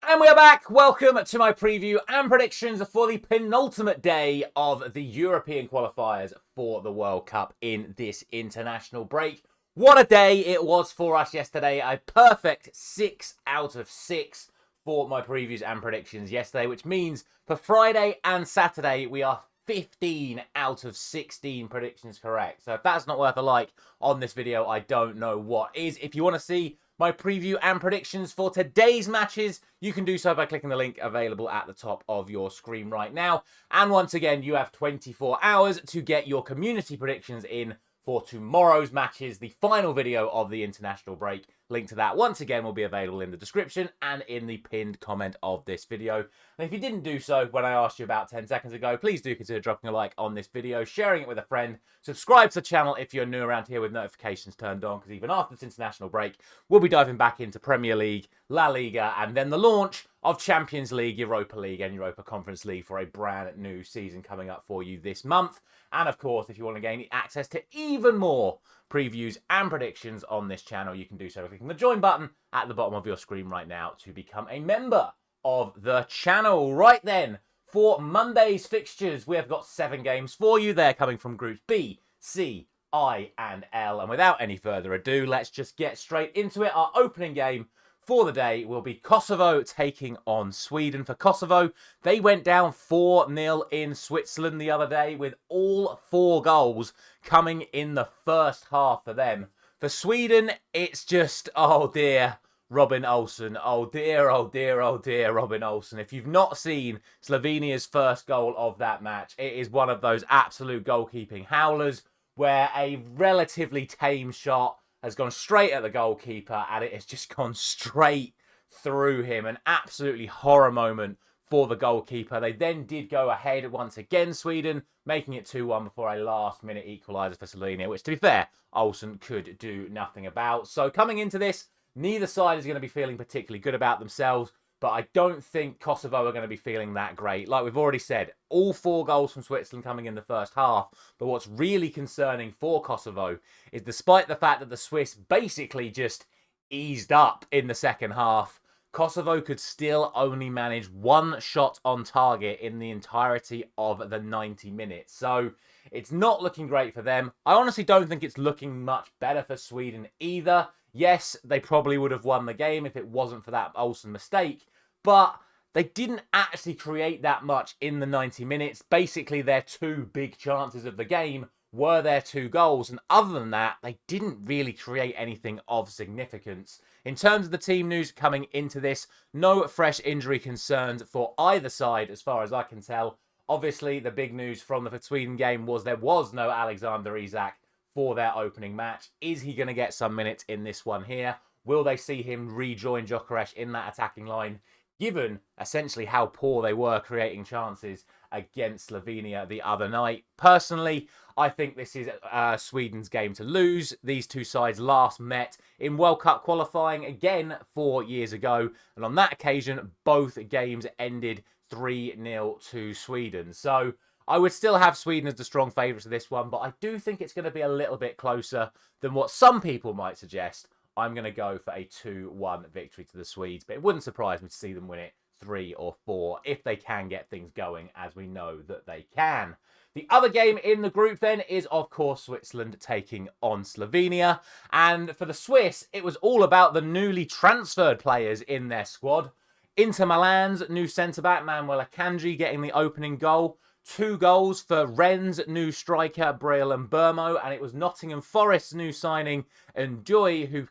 And we are back. Welcome to my preview and predictions for the penultimate day of the European qualifiers for the World Cup in this international break. What a day it was for us yesterday. A perfect 6 out of 6 for my previews and predictions yesterday, which means for Friday and Saturday, we are 15 out of 16 predictions correct. So if that's not worth a like on this video, I don't know what is. If you want to see my preview and predictions for today's matches, you can do so by clicking the link available at the top of your screen right now. And once again, you have 24 hours to get your community predictions in for tomorrow's matches, the final video of the international break. Link to that, once again, will be available in the description and in the pinned comment of this video. And if you didn't do so when I asked you about 10 seconds ago, please do consider dropping a like on this video, sharing it with a friend, subscribe to the channel if you're new around here with notifications turned on, because even after this international break, we'll be diving back into Premier League, La Liga, and then the launch of Champions League, Europa League, and Europa Conference League for a brand new season coming up for you this month. And of course, if you want to gain access to even more previews and predictions on this channel, you can do so by clicking the join button at the bottom of your screen right now to become a member of the channel. Right then, for Monday's fixtures, we have got 7 games for you. They're coming from groups B, C, I, and L. And without any further ado, let's just get straight into it. Our opening game for the day will be Kosovo taking on Sweden. For Kosovo, they went down 4-0 in Switzerland the other day, with all 4 goals coming in the first half for them. For Sweden, it's just, oh dear, Robin Olsen. Oh dear, oh dear, oh dear, Robin Olsen. If you've not seen Slovenia's first goal of that match, it is one of those absolute goalkeeping howlers where a relatively tame shot has gone straight at the goalkeeper and it has just gone straight through him. An absolutely horror moment for the goalkeeper. They then did go ahead once again, Sweden, making it 2-1 before a last-minute equaliser for Slovenia, which, to be fair, Olsen could do nothing about. So coming into this, neither side is going to be feeling particularly good about themselves, but I don't think Kosovo are going to be feeling that great. Like we've already said, all 4 goals from Switzerland coming in the first half. But what's really concerning for Kosovo is, despite the fact that the Swiss basically just eased up in the second half, Kosovo could still only manage 1 shot on target in the entirety of the 90 minutes. So it's not looking great for them. I honestly don't think it's looking much better for Sweden either. Yes, they probably would have won the game if it wasn't for that Olsen mistake, but they didn't actually create that much in the 90 minutes. Basically, their 2 big chances of the game were their 2 goals, and other than that, they didn't really create anything of significance. In terms of the team news coming into this, no fresh injury concerns for either side as far as I can tell. Obviously, the big news from the Sweden game was there was no Alexander Isak for their opening match. Is he going to get some minutes in this one here? Will they see him rejoin Gyökeres in that attacking line, given essentially how poor they were creating chances against Slovenia the other night? Personally, I think this is Sweden's game to lose. These 2 sides last met in World Cup qualifying again 4 years ago, and on that occasion, both games ended 3-0 to Sweden. So I would still have Sweden as the strong favourites of this one, but I do think it's going to be a little bit closer than what some people might suggest. I'm going to go for a 2-1 victory to the Swedes, but it wouldn't surprise me to see them win it 3 or 4 if they can get things going, as we know that they can. The other game in the group then is, of course, Switzerland taking on Slovenia. And for the Swiss, it was all about the newly transferred players in their squad. Inter Milan's new centre-back, Manuel Akanji, getting the opening goal. 2 goals for Rennes' new striker, Breel Mbermo, and it was Nottingham Forest's new signing, Njoy, who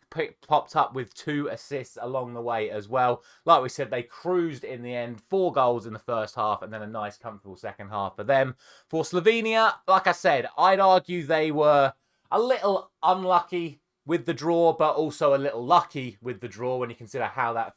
popped up with 2 assists along the way as well. Like we said, they cruised in the end, 4 goals in the first half, and then a nice, comfortable second half for them. For Slovenia, like I said, I'd argue they were a little unlucky with the draw, but also a little lucky with the draw when you consider how that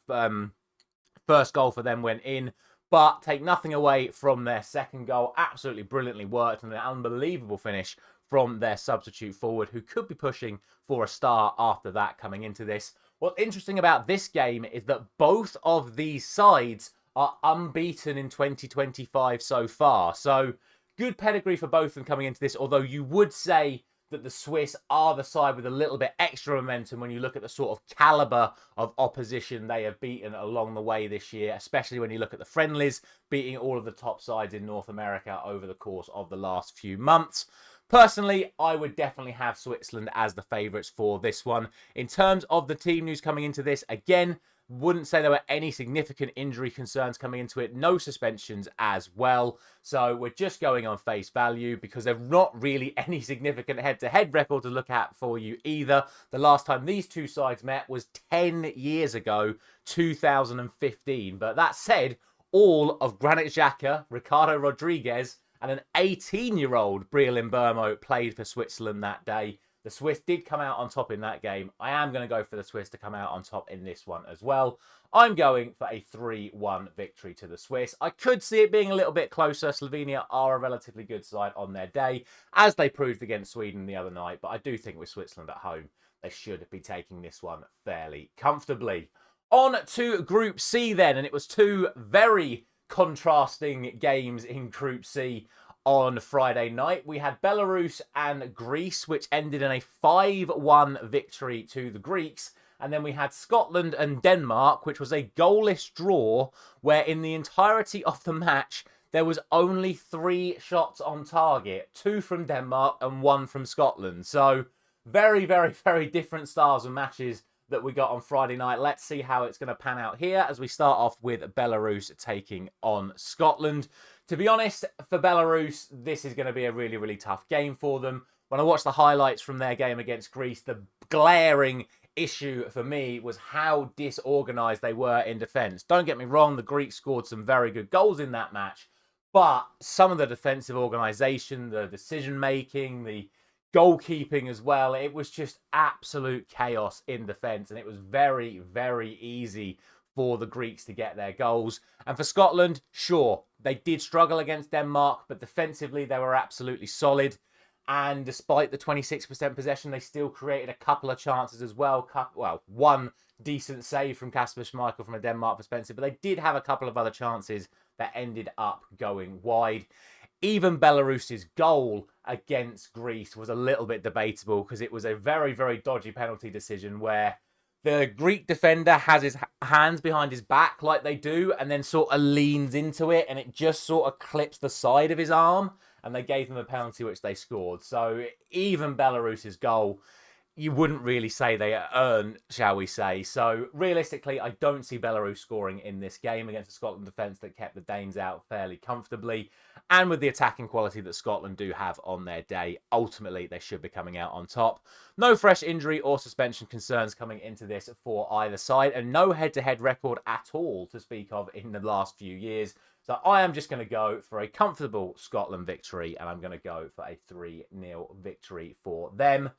first goal for them went in. But take nothing away from their second goal. Absolutely brilliantly worked, and an unbelievable finish from their substitute forward, who could be pushing for a star after that coming into this. What's interesting about this game is that both of these sides are unbeaten in 2025 so far. So good pedigree for both of them coming into this, although you would say that the Swiss are the side with a little bit extra momentum when you look at the sort of calibre of opposition they have beaten along the way this year, especially when you look at the friendlies, beating all of the top sides in North America over the course of the last few months. Personally, I would definitely have Switzerland as the favourites for this one. In terms of the team news coming into this, again, wouldn't say there were any significant injury concerns coming into it. No suspensions as well. So we're just going on face value because there's not really any significant head-to-head record to look at for you either. The last time these two sides met was 10 years ago, 2015. But that said, all of Granit Xhaka, Ricardo Rodriguez, and an 18-year-old Breel Mbeumo played for Switzerland that day. The Swiss did come out on top in that game. I am going to go for the Swiss to come out on top in this one as well. I'm going for a 3-1 victory to the Swiss. I could see it being a little bit closer. Slovenia are a relatively good side on their day, as they proved against Sweden the other night. But I do think with Switzerland at home, they should be taking this one fairly comfortably. On to Group C then, and it was two very contrasting games in Group C. On Friday night, we had Belarus and Greece, which ended in a 5-1 victory to the Greeks. And then we had Scotland and Denmark, which was a goalless draw, where in the entirety of the match, there was only 3 shots on target. 2 from Denmark and 1 from Scotland. So very, very, very different styles of matches that we got on Friday night. Let's see how it's going to pan out here as we start off with Belarus taking on Scotland. To be honest, for Belarus, this is going to be a really, really tough game for them. When I watched the highlights from their game against Greece, the glaring issue for me was how disorganised they were in defence. Don't get me wrong, the Greeks scored some very good goals in that match, but some of the defensive organisation, the decision-making, the goalkeeping as well, it was just absolute chaos in defence, and it was very, very easy for the Greeks to get their goals. And for Scotland, sure, they did struggle against Denmark, but defensively they were absolutely solid. And despite the 26% possession, they still created a couple of chances as well. Well, one decent save from Kasper Schmeichel from a Denmark perspective, but they did have a couple of other chances that ended up going wide. Even Belarus's goal against Greece was a little bit debatable because it was a very, very dodgy penalty decision where the Greek defender has his hands behind his back like they do and then sort of leans into it and it just sort of clips the side of his arm, and they gave them a penalty which they scored. So even Belarus's goal, you wouldn't really say they earn, shall we say. So realistically, I don't see Belarus scoring in this game against a Scotland defence that kept the Danes out fairly comfortably. And with the attacking quality that Scotland do have on their day, ultimately they should be coming out on top. No fresh injury or suspension concerns coming into this for either side, and no head-to-head record at all to speak of in the last few years. So I am just going to go for a comfortable Scotland victory, and I'm going to go for a 3-0 victory for them.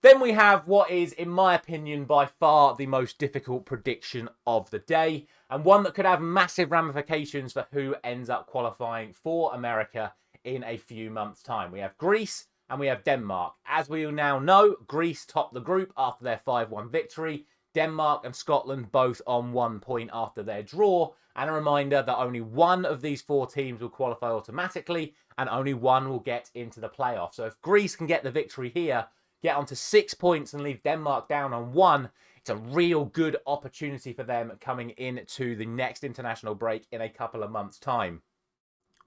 Then we have what is, in my opinion, by far the most difficult prediction of the day, and one that could have massive ramifications for who ends up qualifying for America in a few months' time. We have Greece and we have Denmark. As we now know, Greece topped the group after their 5-1 victory. Denmark and Scotland both on 1 point after their draw. And a reminder that only one of these 4 teams will qualify automatically and only one will get into the playoffs. So if Greece can get the victory here, get onto 6 points and leave Denmark down on 1, it's a real good opportunity for them coming into the next international break in a couple of months' time.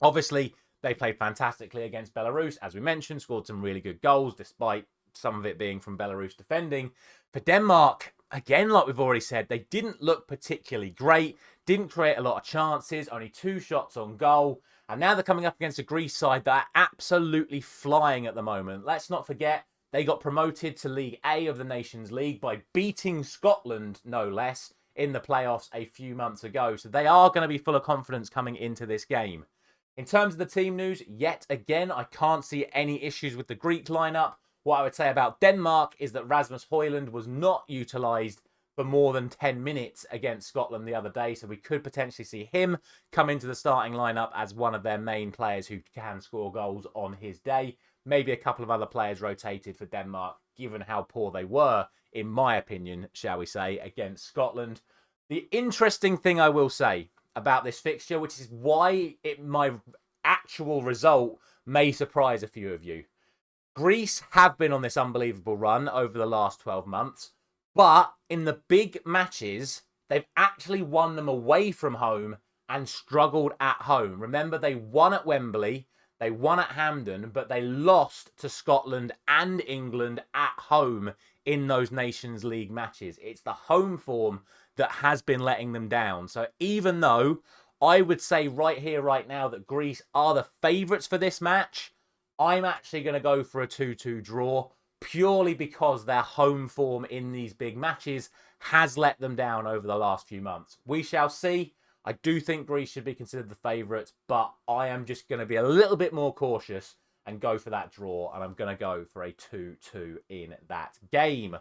Obviously, they played fantastically against Belarus, as we mentioned, scored some really good goals, despite some of it being from Belarus defending. For Denmark, again, like we've already said, they didn't look particularly great, didn't create a lot of chances, only 2 shots on goal. And now they're coming up against a Greece side that are absolutely flying at the moment. Let's not forget, they got promoted to League A of the Nations League by beating Scotland, no less, in the playoffs a few months ago. So they are going to be full of confidence coming into this game. In terms of the team news, yet again, I can't see any issues with the Greek lineup. What I would say about Denmark is that Rasmus Højlund was not utilised for more than 10 minutes against Scotland the other day. So we could potentially see him come into the starting lineup as one of their main players who can score goals on his day. Maybe a couple of other players rotated for Denmark, given how poor they were, in my opinion, shall we say, against Scotland. The interesting thing I will say about this fixture, which is why my actual result may surprise a few of you. Greece have been on this unbelievable run over the last 12 months, but in the big matches, they've actually won them away from home and struggled at home. Remember, they won at Wembley, they won at Hampden, but they lost to Scotland and England at home in those Nations League matches. It's the home form that has been letting them down. So even though I would say right here, right now, that Greece are the favourites for this match, I'm actually going to go for a 2-2 draw purely because their home form in these big matches has let them down over the last few months. We shall see. I do think Greece should be considered the favourites, but I am just going to be a little bit more cautious and go for that draw, and I'm going to go for a 2-2 in that game.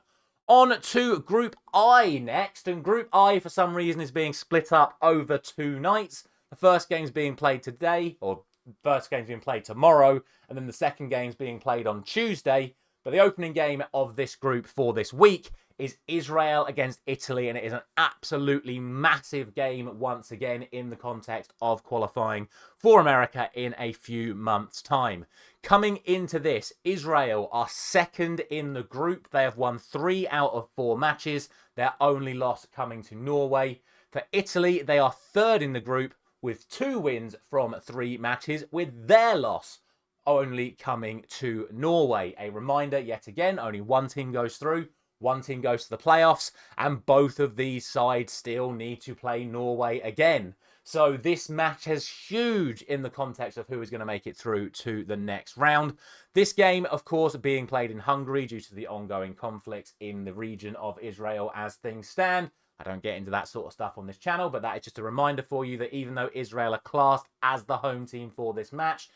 On to Group I next, and Group I, for some reason, is being split up over 2 nights. The first game's being played today, or first game's being played tomorrow, and then the second game's being played on Tuesday. But the opening game of this group for this week is Israel against Italy, and it is an absolutely massive game once again in the context of qualifying for America in a few months' time. Coming into this, Israel are second in the group. They have won 3 out of 4 matches, their only loss coming to Norway. For Italy, they are third in the group with 2 wins from 3 matches, with their loss only coming to Norway. A reminder, yet again, only one team goes through, one team goes to the playoffs, and both of these sides still need to play Norway again. So this match is huge in the context of who is going to make it through to the next round. This game, of course, being played in Hungary due to the ongoing conflicts in the region of Israel as things stand. I don't get into that sort of stuff on this channel, but that is just a reminder for you that even though Israel are classed as the home team for this match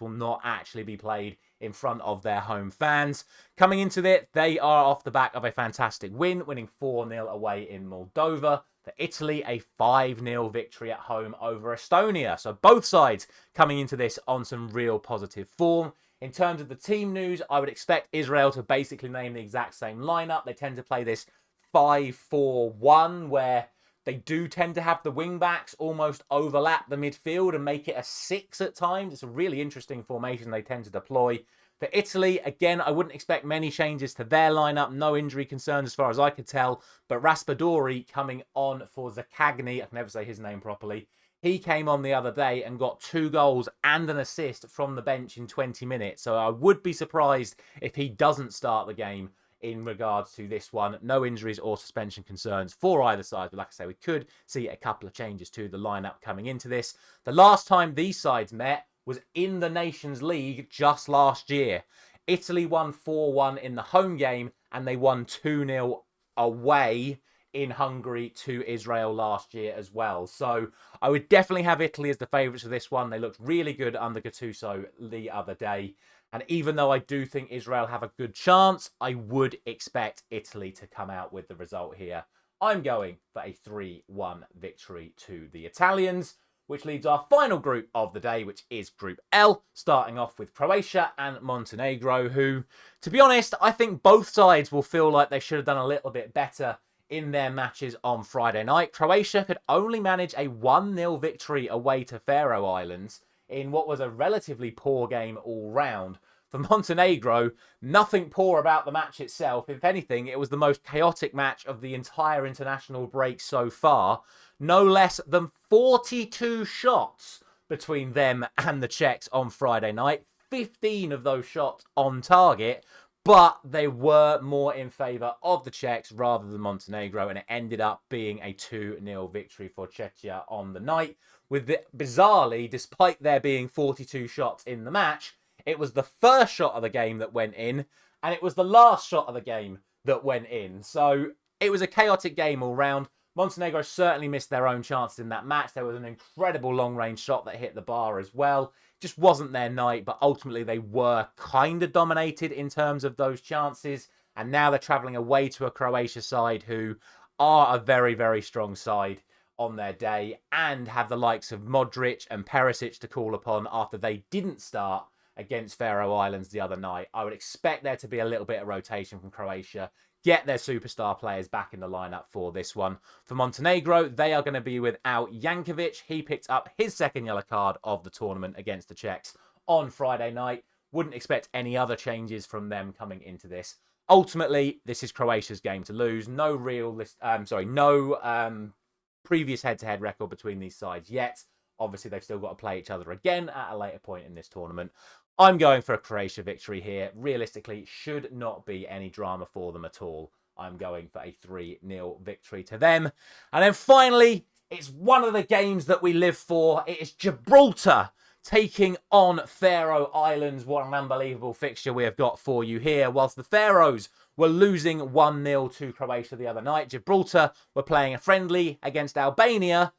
will not actually be played in front of their home fans. Coming into it, they are off the back of a fantastic win, winning 4-0 away in Moldova. For Italy, a 5-0 victory at home over Estonia. So both sides coming into this on some real positive form. In terms of the team news, I would expect Israel to basically name the exact same lineup. They tend to play this 5-4-1, where they do tend to have the wing-backs almost overlap the midfield and make it a 6 at times. It's a really interesting formation they tend to deploy. For Italy, again, I wouldn't expect many changes to their lineup. No injury concerns as far as I could tell. But Raspadori coming on for Zaccagni, I can never say his name properly. He came on the other day and got 2 goals and an assist from the bench in 20 minutes. So I would be surprised if he doesn't start the game in regards to this one. No injuries or suspension concerns for either side, but like I say, we could see a couple of changes to the lineup coming into this. The last time these sides met was in the Nations League just last year. Italy won 4-1 in the home game, and they won 2-0 away in Hungary to Israel last year as well. So I would definitely have Italy as the favourites for this one. They looked really good under Gattuso the other day. And even though I do think Israel have a good chance, I would expect Italy to come out with the result here. I'm going for a 3-1 victory to the Italians, which leads our final group of the day, which is Group L, starting off with Croatia and Montenegro, who, to be honest, I think both sides will feel like they should have done a little bit better in their matches on Friday night. Croatia could only manage a 1-0 victory away to Faroe Islands in what was a relatively poor game all round. For Montenegro, nothing poor about the match itself. If anything, it was the most chaotic match of the entire international break so far. No less than 42 shots between them and the Czechs on Friday night. 15 of those shots on target, but they were more in favour of the Czechs rather than Montenegro, and it ended up being a 2-0 victory for Czechia on the night. Bizarrely, despite there being 42 shots in the match, it was the first shot of the game that went in, and it was the last shot of the game that went in. So it was a chaotic game all round. Montenegro certainly missed their own chances in that match. There was an incredible long-range shot that hit the bar as well. Just wasn't their night, but ultimately they were kind of dominated in terms of those chances. And now they're travelling away to a Croatia side who are a very, very strong side on their day and have the likes of Modric and Perisic to call upon after they didn't start against Faroe Islands the other night. I would expect there to be a little bit of rotation from Croatia, get their superstar players back in the lineup for this one. For Montenegro, they are going to be without Jankovic. He picked up his second yellow card of the tournament against the Czechs on Friday night. Wouldn't expect any other changes from them coming into this. Ultimately, this is Croatia's game to lose. No previous head-to-head record between these sides yet. Obviously, they've still got to play each other again at a later point in this tournament. I'm going for a Croatia victory here. Realistically, should not be any drama for them at all. I'm going for a 3-0 victory to them. And then finally, it's one of the games that we live for. It is Gibraltar taking on Faroe Islands. What an unbelievable fixture we have got for you here. Whilst the Faroes were losing 1-0 to Croatia the other night, Gibraltar were playing a friendly against Albania,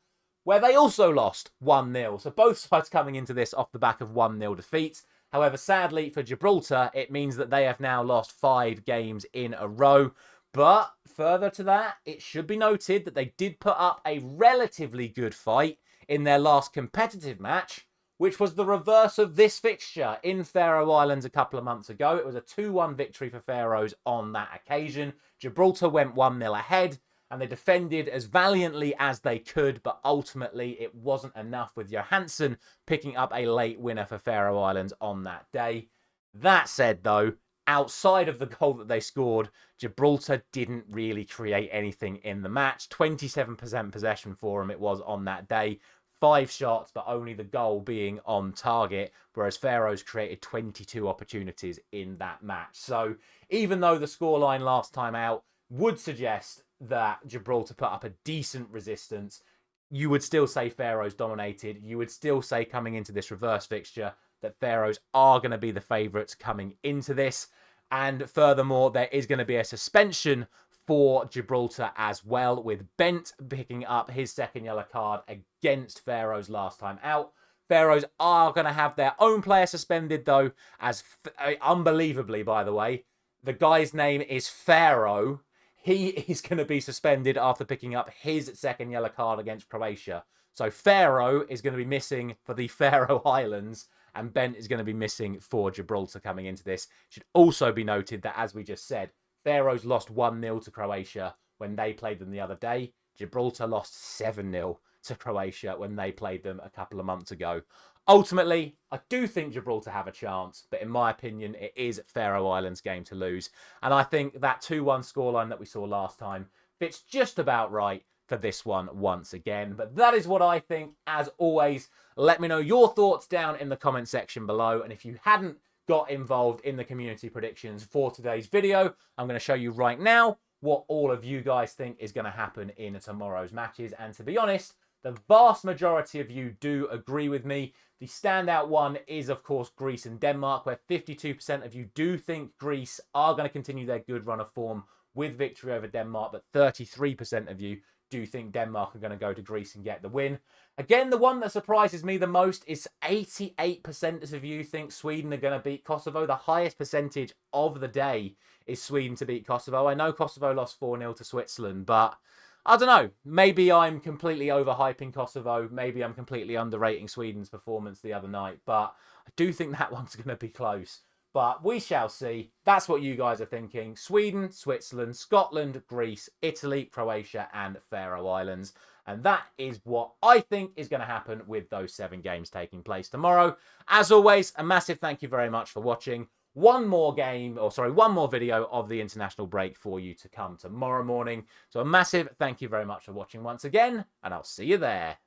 where they also lost 1-0. So both sides coming into this off the back of 1-0 defeats. However, sadly for Gibraltar, it means that they have now lost 5 games in a row. But further to that, it should be noted that they did put up a relatively good fight in their last competitive match, which was the reverse of this fixture in Faroe Islands a couple of months ago. It was a 2-1 victory for Faroes on that occasion. Gibraltar went 1-0 ahead, and they defended as valiantly as they could, but ultimately it wasn't enough, with Johansson picking up a late winner for Faroe Islands on that day. That said, though, outside of the goal that they scored, Gibraltar didn't really create anything in the match. 27% possession for them it was on that day. 5 shots, but only the goal being on target, whereas Faroes created 22 opportunities in that match. So even though the scoreline last time out would suggest that Gibraltar put up a decent resistance, you would still say Faroes dominated. You would still say, coming into this reverse fixture, that Faroes are going to be the favourites coming into this. And furthermore, there is going to be a suspension for Gibraltar as well, with Bent picking up his second yellow card against Faroes last time out. Faroes are going to have their own player suspended, though, as unbelievably, by the way, the guy's name is Faroe. He is going to be suspended after picking up his second yellow card against Croatia. So Faroe is going to be missing for the Faroe Islands, and Bent is going to be missing for Gibraltar coming into this. It should also be noted that, as we just said, Faroes lost 1-0 to Croatia when they played them the other day. Gibraltar lost 7-0 to Croatia when they played them a couple of months ago. Ultimately, I do think Gibraltar have a chance, but in my opinion, it is Faroe Islands' game to lose. And I think that 2-1 scoreline that we saw last time fits just about right for this one once again. But that is what I think. As always, let me know your thoughts down in the comment section below. And if you hadn't got involved in the community predictions for today's video, I'm going to show you right now what all of you guys think is going to happen in tomorrow's matches. And to be honest, the vast majority of you do agree with me. The standout one is, of course, Greece and Denmark, where 52% of you do think Greece are going to continue their good run of form with victory over Denmark, but 33% of you do think Denmark are going to go to Greece and get the win. Again, the one that surprises me the most is 88% of you think Sweden are going to beat Kosovo. The highest percentage of the day is Sweden to beat Kosovo. I know Kosovo lost 4-0 to Switzerland, but I don't know. Maybe I'm completely overhyping Kosovo. Maybe I'm completely underrating Sweden's performance the other night, but I do think that one's going to be close. But we shall see. That's what you guys are thinking. Sweden, Switzerland, Scotland, Greece, Italy, Croatia, and Faroe Islands. And that is what I think is going to happen with those 7 games taking place tomorrow. As always, a massive thank you very much for watching. One more video of the international break for you to come tomorrow morning. So a massive thank you very much for watching once again, and I'll see you there.